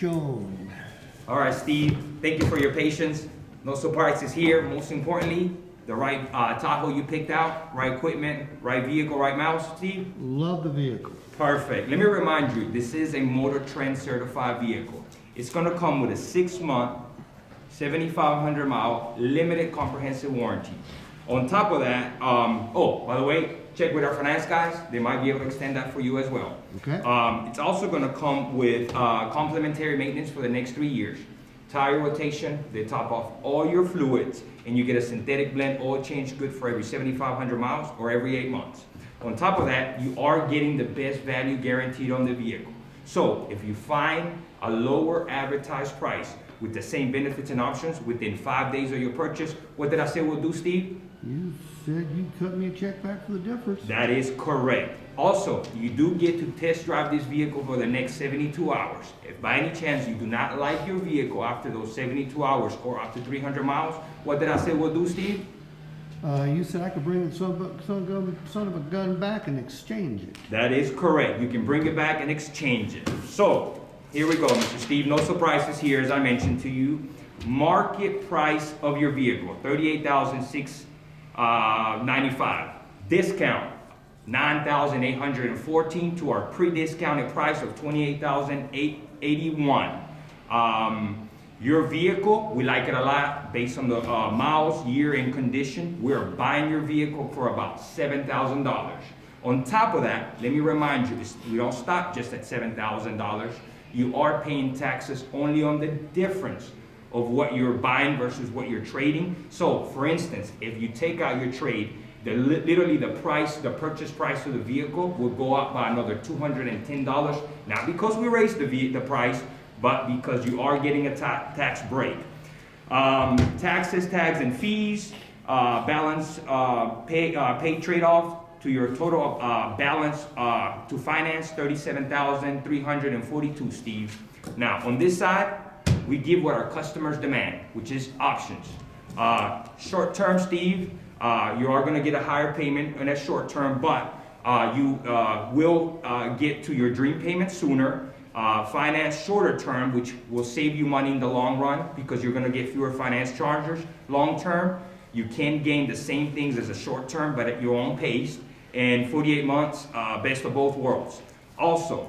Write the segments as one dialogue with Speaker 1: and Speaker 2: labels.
Speaker 1: shown.
Speaker 2: All right, Steve, thank you for your patience. No surprises here. Most importantly, the right Tahoe you picked out, right equipment, right vehicle, right mouse, Steve?
Speaker 1: Love the vehicle.
Speaker 2: Perfect. Let me remind you, this is a Motor Trend certified vehicle. It's gonna come with a 6-month, 7,500 mile, limited comprehensive warranty. On top of that, oh, by the way, check with our finance guys. They might be able to extend that for you as well.
Speaker 1: Okay.
Speaker 2: It's also gonna come with complimentary maintenance for the next 3 years. Tire rotation, they top off all your fluids, and you get a synthetic blend oil change good for every 7,500 miles or every 8 months. On top of that, you are getting the best value guaranteed on the vehicle. So if you find a lower advertised price with the same benefits and options within 5 days of your purchase, what did I say we'll do, Steve?
Speaker 1: You said you'd cut me a check back for the difference.
Speaker 2: That is correct. Also, you do get to test drive this vehicle for the next 72 hours. If by any chance you do not like your vehicle after those 72 hours or up to 300 miles, what did I say we'll do, Steve?
Speaker 1: You said I could bring the son of a gun back and exchange it.
Speaker 2: That is correct. You can bring it back and exchange it. So, here we go, Mr. Steve. No surprises here, as I mentioned to you. Market price of your vehicle, $38,695. Discount, $9,814 to our pre-discounted price of $28,881. Your vehicle, we like it a lot based on the miles, year, and condition. We're buying your vehicle for about $7,000. On top of that, let me remind you, we don't stop just at $7,000. You are paying taxes only on the difference of what you're buying versus what you're trading. So, for instance, if you take out your trade, literally the purchase price of the vehicle will go up by another $210. Not because we raised the price, but because you are getting a tax break. Taxes, tags, and fees, balance, pay trade-off to your total balance to finance, $37,342, Steve. Now, on this side, we give what our customers demand, which is options. Short term, Steve, you are gonna get a higher payment in that short term, but you will get to your dream payment sooner. Finance shorter term, which will save you money in the long run because you're gonna get fewer finance charges. Long term, you can gain the same things as a short term, but at your own pace. And 48 months, best of both worlds. Also,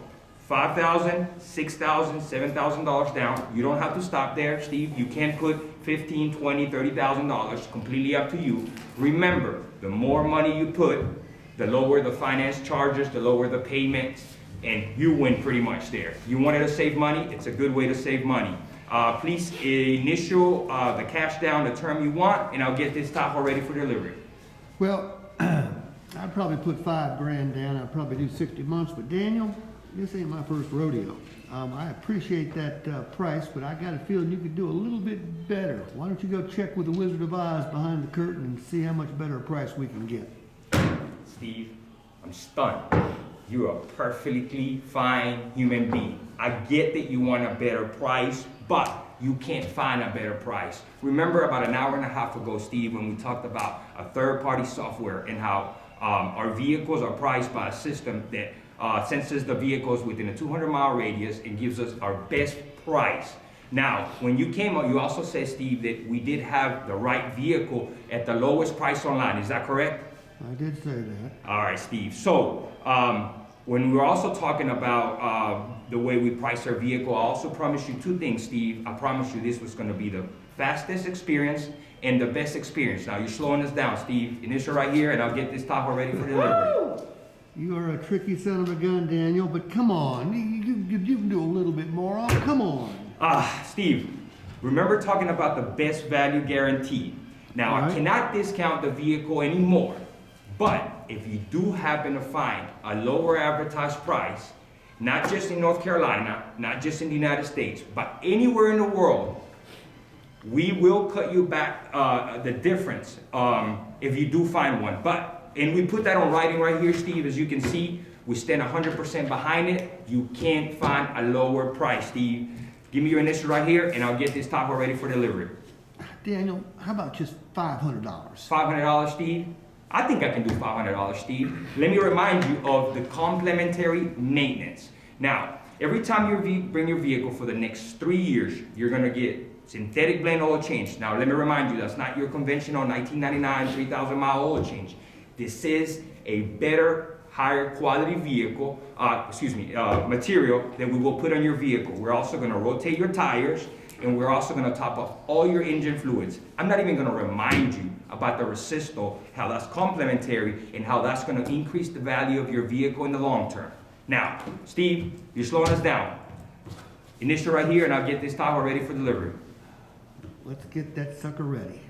Speaker 2: $5,000, $6,000, $7,000 down. You don't have to stop there, Steve. You can put $15,000, $20,000, $30,000, completely up to you. Remember, the more money you put, the lower the finance charges, the lower the payments, and you win pretty much there. You wanted to save money, it's a good way to save money. Please initial the cash down the term you want, and I'll get this Tahoe ready for delivery.
Speaker 1: Well, I'd probably put $5,000 down. I'd probably do 60 months, but Daniel, this ain't my first rodeo. I appreciate that price, but I got a feeling you could do a little bit better. Why don't you go check with the Wizard of Oz behind the curtain and see how much better a price we can get?
Speaker 2: Steve, I'm stunned. You're a perfectly fine human being. I get that you want a better price, but you can't find a better price. Remember about an hour and a half ago, Steve, when we talked about a third-party software and how our vehicles are priced by a system that senses the vehicles within a 200-mile radius and gives us our best price. Now, when you came up, you also said, Steve, that we did have the right vehicle at the lowest price online. Is that correct?
Speaker 1: I did say that.
Speaker 2: All right, Steve. So, when we were also talking about the way we price our vehicle, I also promised you two things, Steve. I promised you this was going to be the fastest experience and the best experience. Now, you're slowing us down, Steve. Initial right here, and I'll get this Tahoe ready for delivery.
Speaker 1: You are a tricky son of a gun, Daniel, but come on. You can do a little bit more. Oh, come on.
Speaker 2: Steve, remember talking about the best value guarantee. Now,
Speaker 1: right.
Speaker 2: I cannot discount the vehicle anymore, but if you do happen to find a lower advertised price, not just in North Carolina, not just in the United States, but anywhere in the world, we will cut you back the difference if you do find one. And we put that on writing right here, Steve. As you can see, we stand 100% behind it. You can't find a lower price, Steve. Give me your initial right here, and I'll get this Tahoe ready for delivery.
Speaker 1: Daniel, how about just $500?
Speaker 2: $500, Steve? I think I can do $500, Steve. Let me remind you of the complimentary maintenance. Now, every time you bring your vehicle for the next 3 years, you're gonna get synthetic blend oil change. Now, let me remind you, that's not your conventional 1999, 3,000 mile oil change. This is a better, higher quality vehicle, material that we will put on your vehicle. We're also gonna rotate your tires, and we're also gonna top up all your engine fluids. I'm not even gonna remind you about the Resisto, how that's complementary, and how that's gonna increase the value of your vehicle in the long term. Now, Steve, you're slowing us down. Initial right here, and I'll get this tower ready for delivery.
Speaker 1: Let's get that sucker ready.